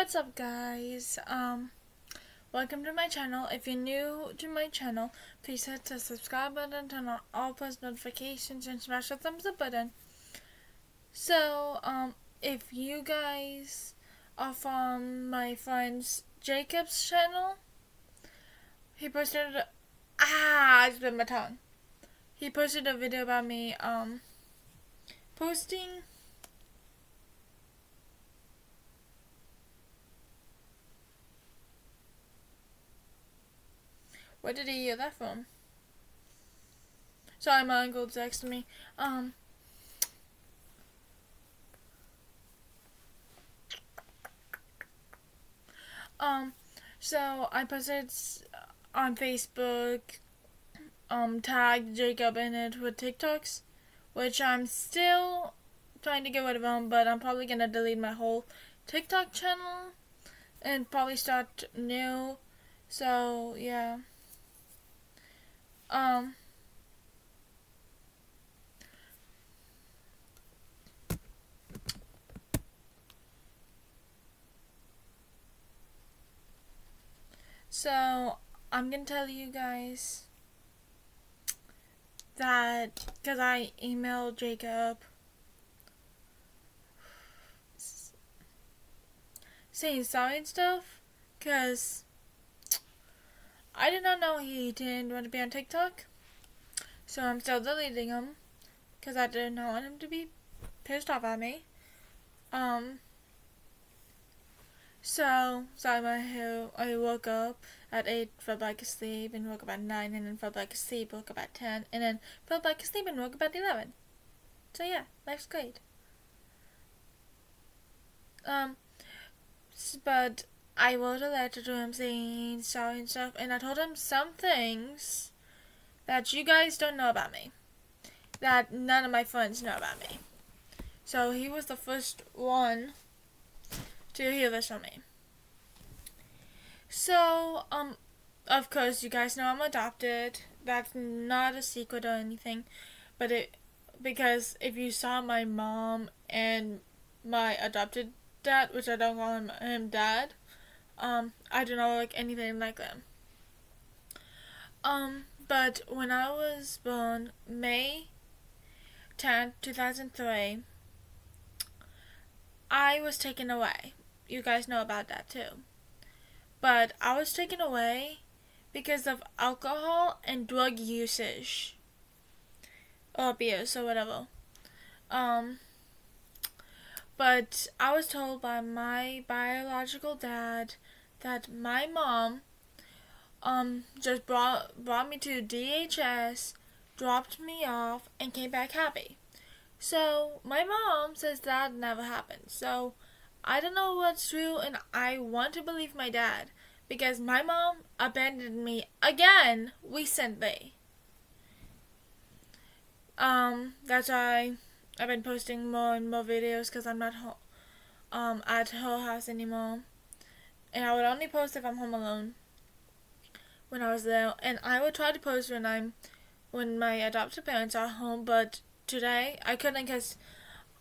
What's up, guys? Welcome to my channel. If you're new to my channel, please hit the subscribe button, turn on all post notifications, and smash the thumbs up button. So, if you guys are from my friend's Jacob's channel, he posted I spit my tongue. He posted a video about me posting where did he hear that from? Sorry, my uncle texted me. So I posted on Facebook, tagged Jacob in it with TikToks, which I'm still trying to get rid of them, but I'm probably gonna delete my whole TikTok channel and probably start new. So yeah. So I'm gonna tell you guys that because I emailed Jacob saying sorry and stuff, because I did not know he didn't want to be on TikTok. So I'm still deleting him because I did not want him to be pissed off at me. So sorry, my hair. I woke up at 8, fell back asleep, and woke up at 9, and then fell back asleep, woke up at 10, and then fell back asleep and woke up at 11. So yeah, life's great. But I wrote a letter to him saying sorry and stuff, and I told him some things that you guys don't know about me, that none of my friends know about me. So he was the first one to hear this from me. So, of course, you guys know I'm adopted. That's not a secret or anything, but because if you saw my mom and my adopted dad, which I don't call him dad, I do not look anything like them. But when I was born, May 10th, 2003, I was taken away. You guys know about that too. But I was taken away because of alcohol and drug usage. Or abuse or whatever. But I was told by my biological dad that my mom just brought me to DHS, dropped me off, and came back happy. So my mom says that never happened. So I don't know what's true, and I want to believe my dad because my mom abandoned me again recently. That's why I've been posting more and more videos because I'm not at her house anymore, and I would only post if I'm home alone when I was there, and I would try to post when my adopted parents are home, but today I couldn't because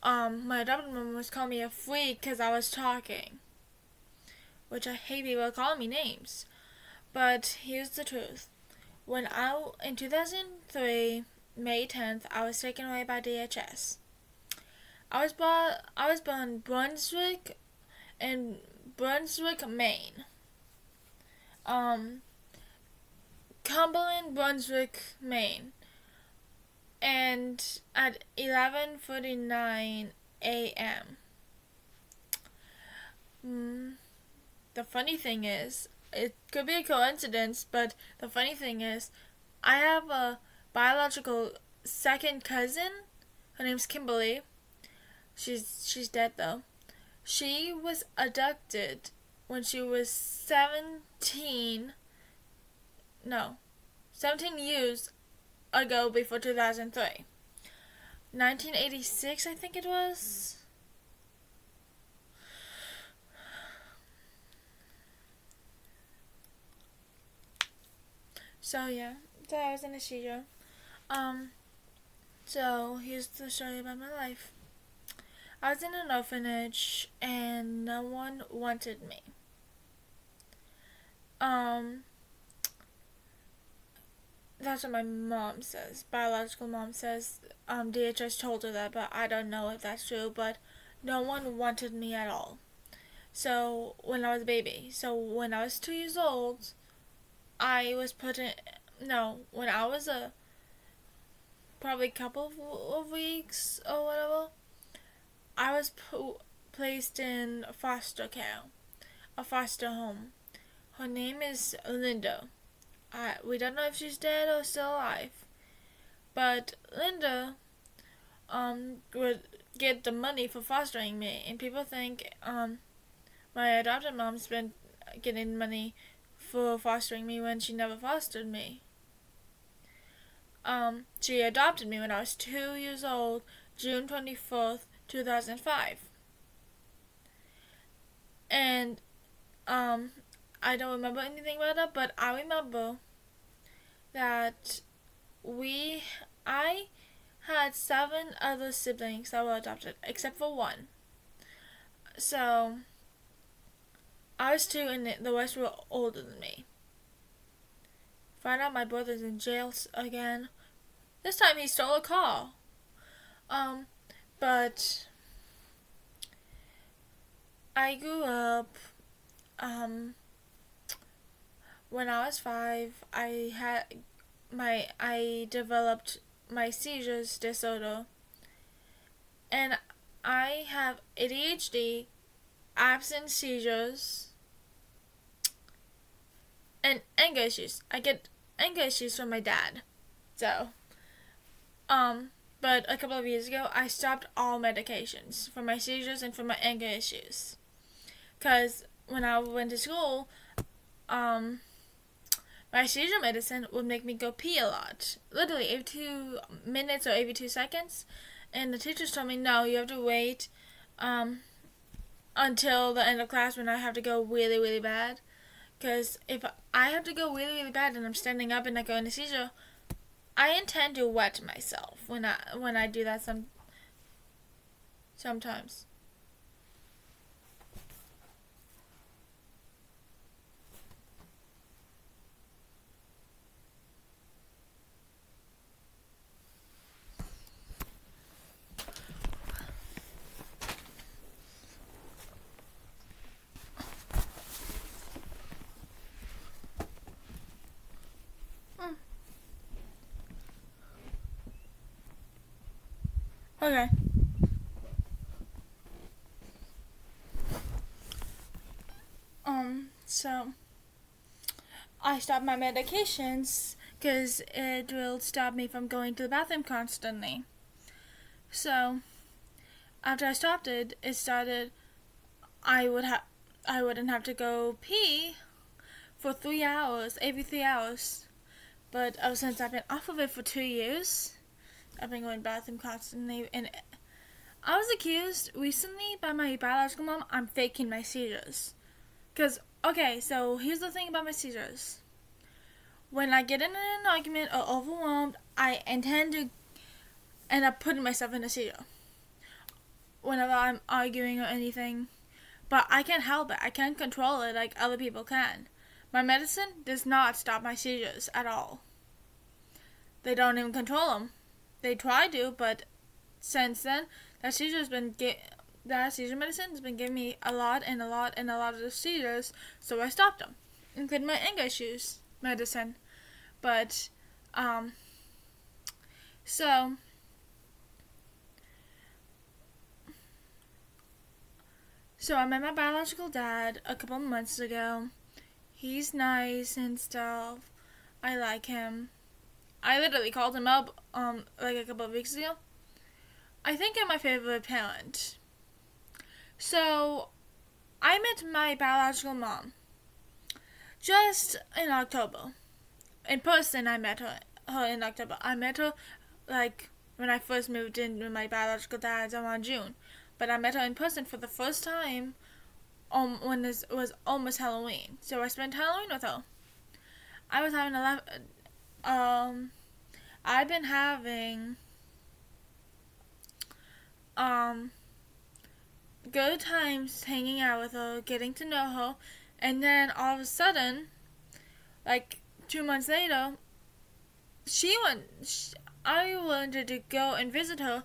my adopted mom was calling me a freak because I was talking, which I hate people calling me names. But here's the truth: in 2003, May 10th, I was taken away by DHS. I was born in Brunswick, Maine. Cumberland, Brunswick, Maine. And at 11:49 a.m. The funny thing is, it could be a coincidence, but the funny thing is, I have a biological second cousin. Her name's Kimberly. She's dead though. She was abducted when she was 17 years ago before 2003. 1986, I think it was. So yeah, so I was in a seizure. So here's the story about my life. I was in an orphanage and no one wanted me. That's what my mom says. Biological mom says. DHS told her that, but I don't know if that's true. But no one wanted me at all. So when I was a baby, so when I was 2 years old, I was put in. No, when I was probably a couple of weeks or whatever, I was placed in foster care, a foster home. Her name is Linda. We don't know if she's dead or still alive, but Linda would get the money for fostering me, and people think my adopted mom's been getting money for fostering me when she never fostered me. She adopted me when I was 2 years old, June 24th, 2005. And I don't remember anything about that, but I remember that I had 7 other siblings that were adopted, except for one. So I was 2 and the rest were older than me. Find out my brother's in jail again. This time he stole a car. But I grew up, when I was 5, I developed my seizures disorder, and I have ADHD, absent seizures, and anger issues. I get anger issues from my dad. So, but a couple of years ago, I stopped all medications for my seizures and for my anger issues. Because when I went to school, my seizure medicine would make me go pee a lot. Literally every 2 minutes or every 2 seconds. And the teachers told me, no, you have to wait until the end of class when I have to go really, really bad. Because if I have to go really, really bad and I'm standing up and I go into seizure, I intend to wet myself when I do that sometimes. Okay. So I stopped my medications because it will stop me from going to the bathroom constantly. So after I stopped it, I wouldn't have to go pee for 3 hours, every 3 hours. But ever since I've been off of it for 2 years, I've been going to the bathroom constantly, and I was accused recently by my biological mom I'm faking my seizures. Because, okay, so here's the thing about my seizures. When I get in an argument or overwhelmed, I intend to end up putting myself in a seizure whenever I'm arguing or anything. But I can't help it. I can't control it like other people can. My medicine does not stop my seizures at all. They don't even control them. They try to, but since then, that seizure medicine has been giving me a lot of the seizures, so I stopped them, including my anger issues medicine. But so I met my biological dad a couple months ago. He's nice and stuff. I like him. I literally called him up like a couple of weeks ago. I think I'm my favorite parent. So I met my biological mom just in October. In person, I met her in October. I met her like when I first moved in with my biological dad around June. But I met her in person for the first time when it was almost Halloween. So I spent Halloween with her. I was having I've been having good times hanging out with her, getting to know her, and then all of a sudden, like 2 months later, I wanted to go and visit her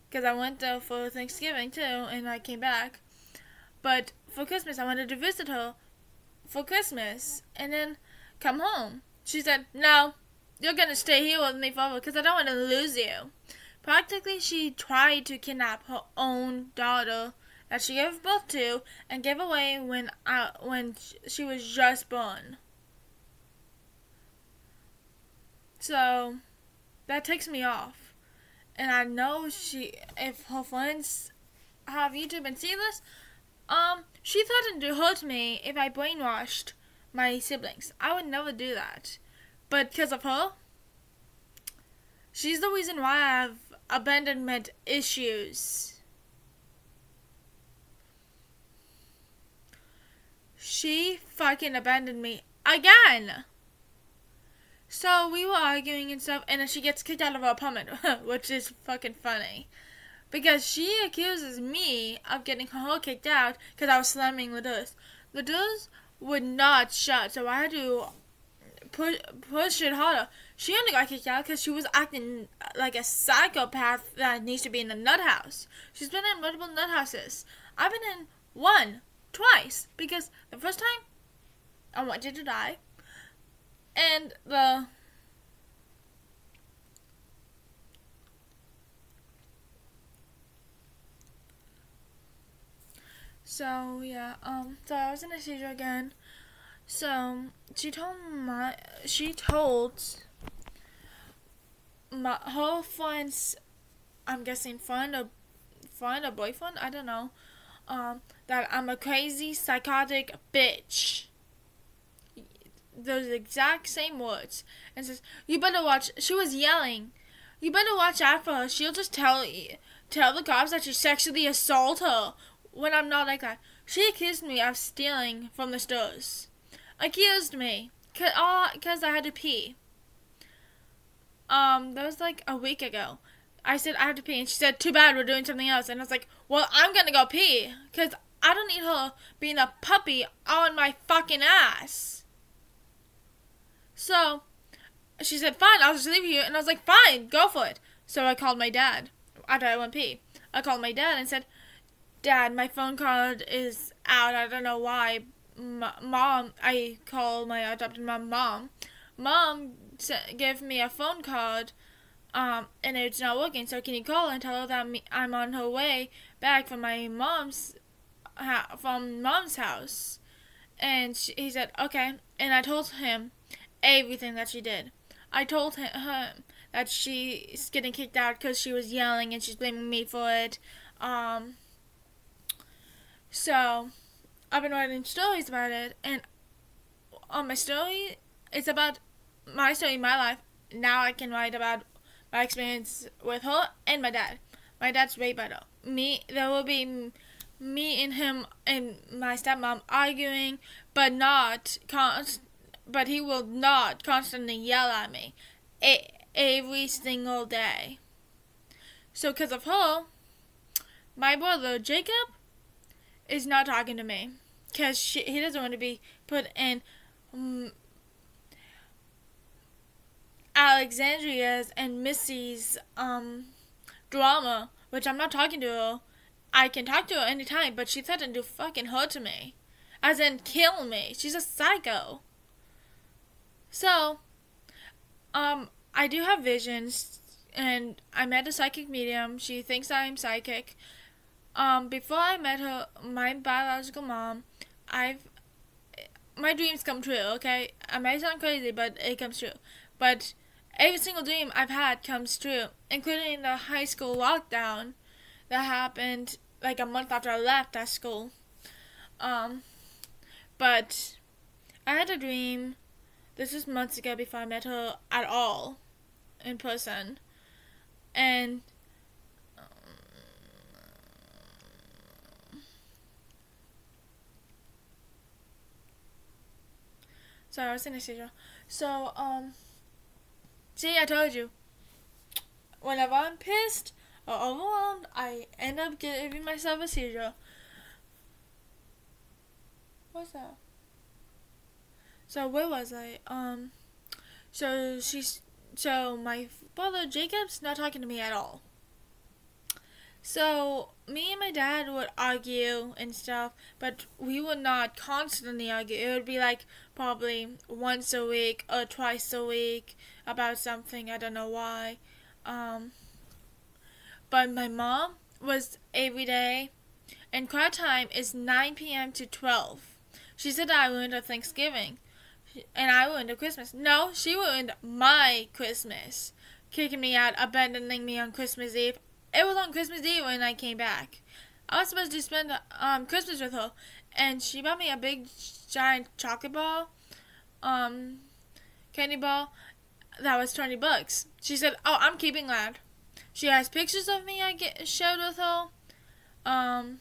because I went there for Thanksgiving too, and I came back. But for Christmas, I wanted to visit her for Christmas and then come home. She said, "No, you're going to stay here with me forever because I don't want to lose you." Practically, she tried to kidnap her own daughter that she gave birth to and gave away when she was just born. So that takes me off. And I know if her friends have YouTube and see this, she threatened to hurt me if I brainwashed my siblings. I would never do that. But because of her, she's the reason why I have abandonment issues. She fucking abandoned me again. So we were arguing and stuff, and then she gets kicked out of her apartment, which is fucking funny. Because she accuses me of getting her kicked out because I was slamming the doors. The doors would not shut, so I had to push it harder. She only got kicked out because she was acting like a psychopath that needs to be in a nut house. She's been in multiple nut houses. I've been in twice, because the first time I wanted to die. And so yeah, so I was in a seizure again. So she told her friends, I'm guessing friend or boyfriend, I don't know, that I'm a crazy psychotic bitch. Those exact same words. And says, "You better watch." She was yelling, "You better watch out for her. She'll just tell the cops that you sexually assault her." When I'm not like that. She accused me of stealing from the stores. Accused me, cause I had to pee. That was like a week ago. I said I had to pee, and she said, "Too bad, we're doing something else." And I was like, "Well, I'm gonna go pee, cause I don't need her being a puppy on my fucking ass." So she said, "Fine, I'll just leave you." And I was like, "Fine, go for it." So I called my dad after I went pee. I called my dad and said, "Dad, my phone card is out. I don't know why." Mom, I called my adopted mom. Mom gave me a phone card, and it's not working. So can you call and tell her that I'm on her way back from my mom's house? And he said, "Okay." And I told him everything that she did. I told him that she's getting kicked out because she was yelling and she's blaming me for it. So I've been writing stories about it, and on my story, it's about my story, my life. Now I can write about my experience with her and my dad. My dad's way better. There will be me and him and my stepmom arguing, but he will not constantly yell at me every single day. So because of her, my brother Jacob is not talking to me because he doesn't want to be put in Alexandria's and Missy's drama, which I'm not talking to her. I can talk to her anytime, but she threatened to fucking hurt me, as in kill me. She's a psycho. So I do have visions, and I met a psychic medium. She thinks I'm psychic. Before I met her, my biological mom, my dreams come true, okay? I might sound crazy, but it comes true. But every single dream I've had comes true, including the high school lockdown that happened like a month after I left that school. But I had a dream. This was months ago before I met her at all in person. And sorry, I was in a seizure. So, see, I told you. Whenever I'm pissed or overwhelmed, I end up giving myself a seizure. What's that? So where was I? So my brother Jacob's not talking to me at all. So me and my dad would argue and stuff, but we would not constantly argue. It would be like probably once a week or twice a week about something. I don't know why. But my mom was every day, and quiet time is 9 p.m. to 12. She said I ruined her Thanksgiving, and I ruined her Christmas. No, she ruined my Christmas, kicking me out, abandoning me on Christmas Eve. It was on Christmas Eve when I came back. I was supposed to spend Christmas with her, and she bought me a big giant chocolate ball, candy ball, that was $20. She said, "Oh, I'm keeping that." She has pictures of me showed with her. I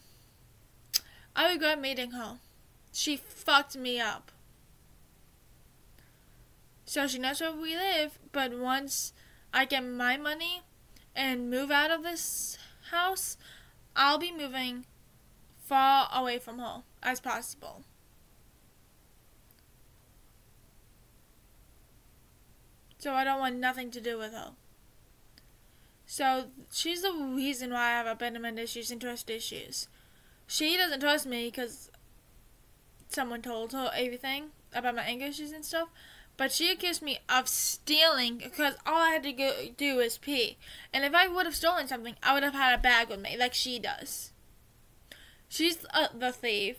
regret meeting her. She fucked me up. So she knows where we live, but once I get my money and move out of this house, I'll be moving far away from her as possible. So I don't want nothing to do with her. So she's the reason why I have abandonment issues and trust issues. She doesn't trust me because someone told her everything about my anger issues and stuff. But she accused me of stealing because all I had to do was pee. And if I would have stolen something, I would have had a bag with me like she does. She's the thief.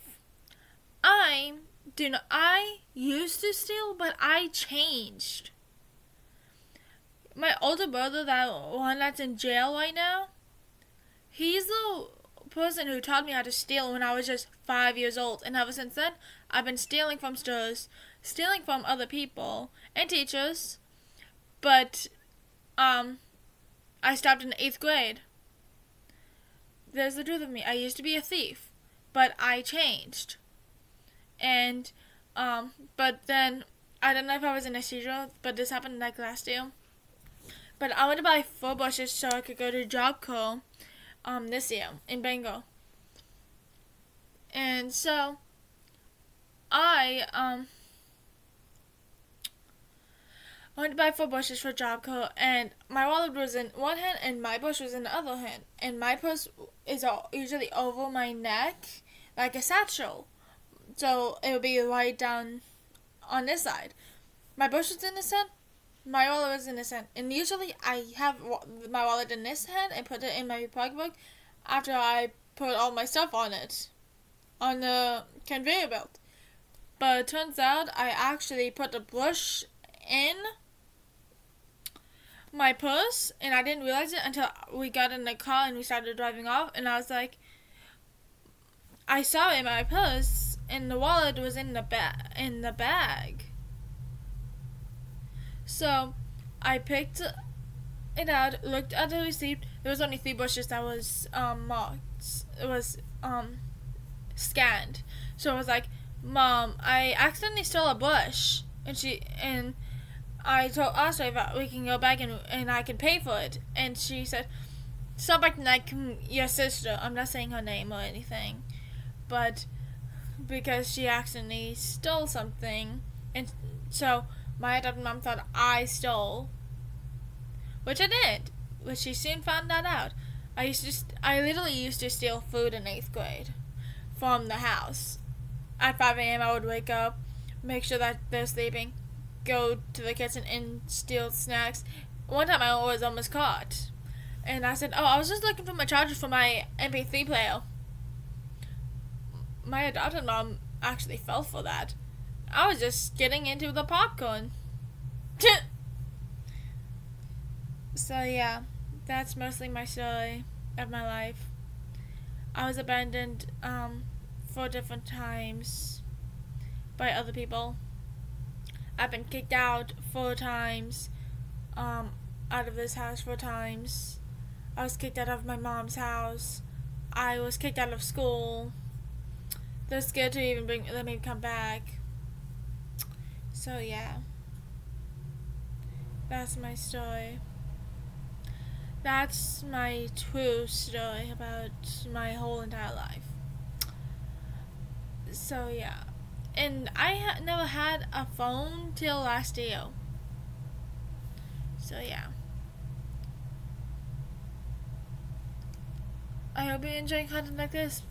I used to steal, but I changed. My older brother, that one that's in jail right now, he's the person who taught me how to steal when I was just 5 years old. And ever since then, I've been stealing from stores, stealing from other people and teachers. But I stopped in the 8th grade. There's the truth of me. I used to be a thief, but I changed. And but then I don't know if I was in a seizure, but this happened like last year. But I went to buy 4 bushes so I could go to Job Corps this year in Bengal. And so I went to buy 4 bushes for Job Corps, and my wallet was in one hand and my bush was in the other hand. And my purse is usually over my neck like a satchel. So it would be right down on this side. My bush was in this hand. My wallet was in this hand, and usually I have my wallet in this hand and put it in my pocketbook after I put all my stuff on it, on the conveyor belt. But it turns out I actually put the brush in my purse, and I didn't realize it until we got in the car and we started driving off, and I was like, I saw it in my purse, and the wallet was in the bag. So I picked it out, looked at the receipt. There was only 3 bushes that was marked. It was scanned. So I was like, "Mom, I accidentally stole a bush," and I asked her if we can go back and I can pay for it, and she said, "Stop acting like your sister." I'm not saying her name or anything, but because she accidentally stole something, and so my adopted mom thought I stole, which I did, but she soon found that out. I literally used to steal food in 8th grade from the house. At 5 a.m. I would wake up, make sure that they're sleeping, go to the kitchen and steal snacks. One time I was almost caught, and I said, "Oh, I was just looking for my charger for my MP3 player." My adopted mom actually fell for that. I was just getting into the popcorn. So yeah, that's mostly my story of my life. I was abandoned 4 different times by other people. I've been kicked out 4 times, out of this house 4 times. I was kicked out of my mom's house. I was kicked out of school. They're scared to even let me come back. So yeah, that's my story. That's my true story about my whole entire life. So yeah, and I never had a phone till last year. So yeah. I hope you enjoy content like this.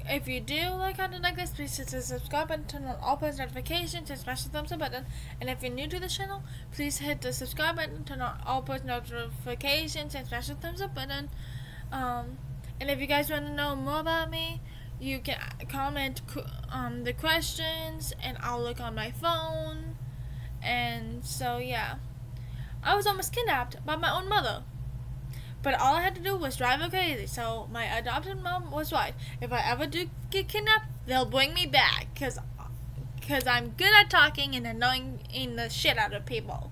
If you do like content like this, please hit the subscribe button, turn on all post notifications, and smash the thumbs up button. And if you're new to the channel, please hit the subscribe button, turn on all post notifications, and smash the thumbs up button. And if you guys want to know more about me, you can comment the questions, and I'll look on my phone. And so yeah, I was almost kidnapped by my own mother. But all I had to do was drive her crazy, so my adopted mom was right. If I ever do get kidnapped, they'll bring me back, cause I'm good at talking and annoying the shit out of people.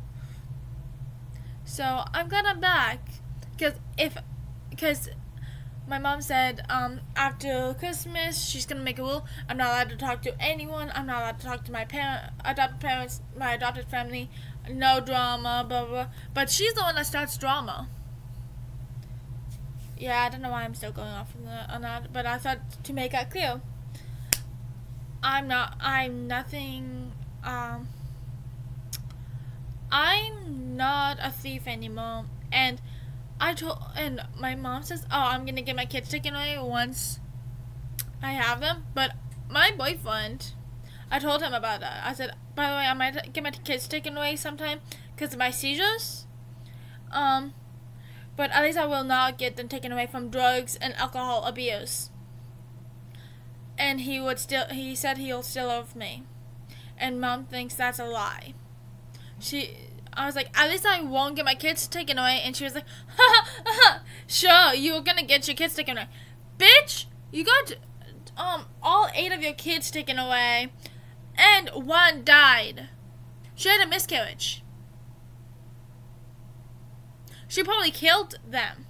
So I'm glad I'm back, cause my mom said after Christmas she's gonna make a rule. I'm not allowed to talk to anyone. I'm not allowed to talk to my adopted parents, my adopted family. No drama, blah blah. But she's the one that starts drama. Yeah, I don't know why I'm still going off on that, but I thought to make that clear. I'm nothing, I'm not a thief anymore, and my mom says, oh, I'm gonna get my kids taken away once I have them, but my boyfriend, I told him about that. I said, by the way, I might get my kids taken away sometime because of my seizures, but at least I will not get them taken away from drugs and alcohol abuse. And he said he'll still love me. And Mom thinks that's a lie. I was like, at least I won't get my kids taken away. And she was like, ha ha ha, sure, you're gonna get your kids taken away. Bitch, you got all 8 of your kids taken away, and 1 died. She had a miscarriage. She probably killed them.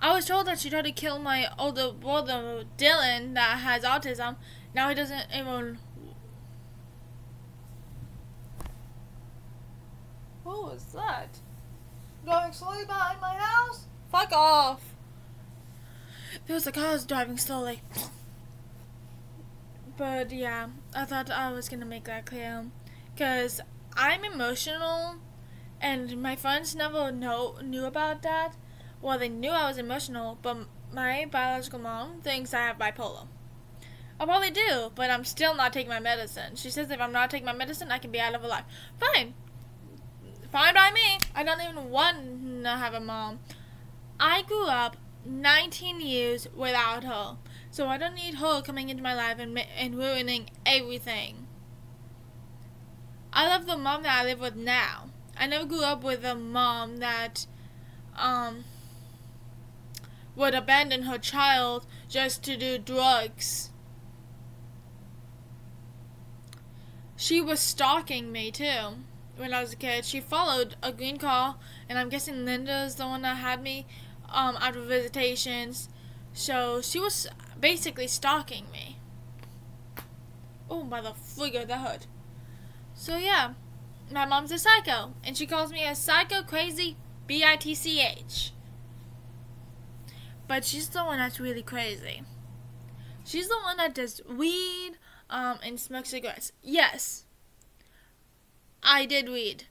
I was told that she tried to kill my older brother, Dylan, that has autism. Now he doesn't even... What was that? Going slowly behind my house? Fuck off. There was a car driving slowly. But yeah, I thought I was gonna make that clear. Because I'm emotional. And my friends never knew about that. Well, they knew I was emotional, but my biological mom thinks I have bipolar. I probably do, but I'm still not taking my medicine. She says if I'm not taking my medicine, I can be out of her life. Fine. Fine by me. I don't even want to have a mom. I grew up 19 years without her, so I don't need her coming into my life and ruining everything. I love the mom that I live with now. I never grew up with a mom that would abandon her child just to do drugs. She was stalking me too when I was a kid. She followed a green car, and I'm guessing Linda's the one that had me out of visitations. So she was basically stalking me. Oh, motherfucker, that hurt. So yeah. My mom's a psycho, and she calls me a psycho crazy bitch. But she's the one that's really crazy. She's the one that does weed and smokes cigarettes. Yes, I did weed.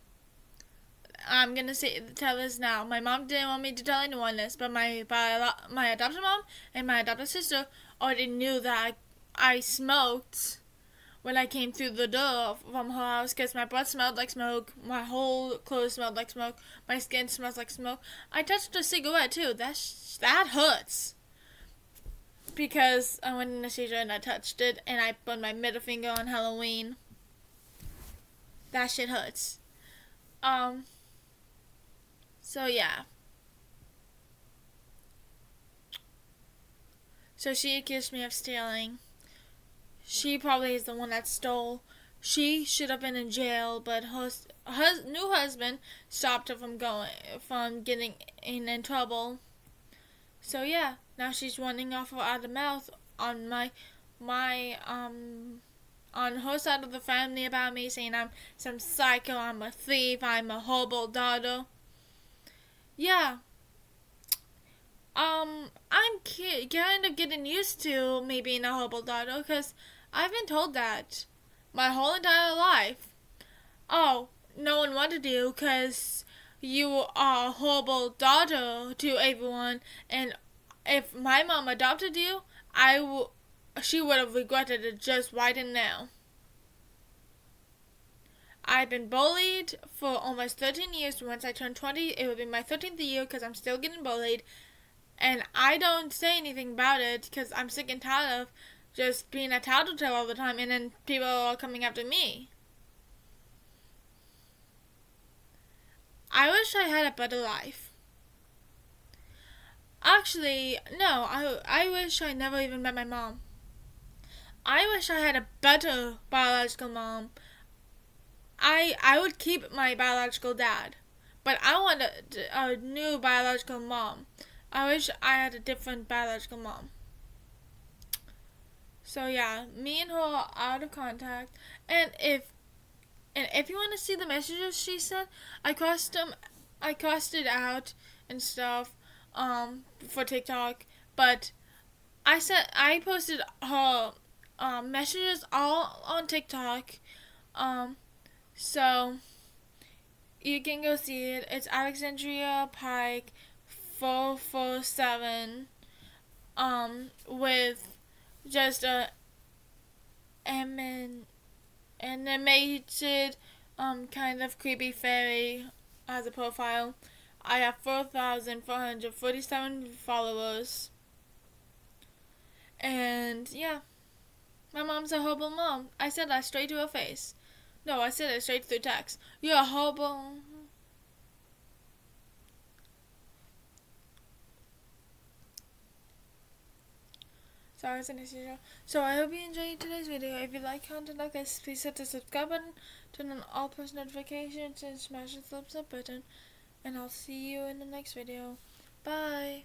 I'm gonna tell this now. My mom didn't want me to tell anyone this, but my adopted mom and my adopted sister already knew that I smoked when I came through the door from her house, because my breath smelled like smoke, my whole clothes smelled like smoke, my skin smells like smoke. I touched a cigarette too. That hurts. Because I went in a seizure and I touched it, and I put my middle finger on Halloween. That shit hurts. So yeah. So she accused me of stealing. She probably is the one that stole. She should have been in jail, but her new husband stopped her from getting in trouble. So yeah, now she's running off out of mouth on on her side of the family about me, saying I'm some psycho, I'm a thief, I'm a horrible daughter. Yeah. I'm kind of getting used to me being a horrible daughter, because I've been told that. my whole entire life. Oh, no one wanted you because you are a horrible daughter to everyone, and if my mom adopted you, she would have regretted it just right and now. I've been bullied for almost 13 years. Once I turn 20, it will be my 13th year because I'm still getting bullied. And I don't say anything about it because I'm sick and tired of just being a tattletale all the time, and then people are coming after me. I wish I had a better life. Actually, no, I wish I never even met my mom. I wish I had a better biological mom. I would keep my biological dad, but I want a new biological mom. I wish I had a different biological mom. So yeah, me and her are out of contact. And if you want to see the messages she sent, I crossed it out and stuff for TikTok. But I posted her messages all on TikTok. So you can go see it. It's Alexandria Pike 447 with just a animated kind of creepy fairy as a profile. I have 4,447 followers. And yeah, my mom's a horrible mom. I said that straight to her face. No, I said it straight through text. You're a horrible. Sorry, it's an issue. So I hope you enjoyed today's video. If you like content like this, please hit the subscribe button, turn on all post notifications, and smash the thumbs up button. And I'll see you in the next video. Bye.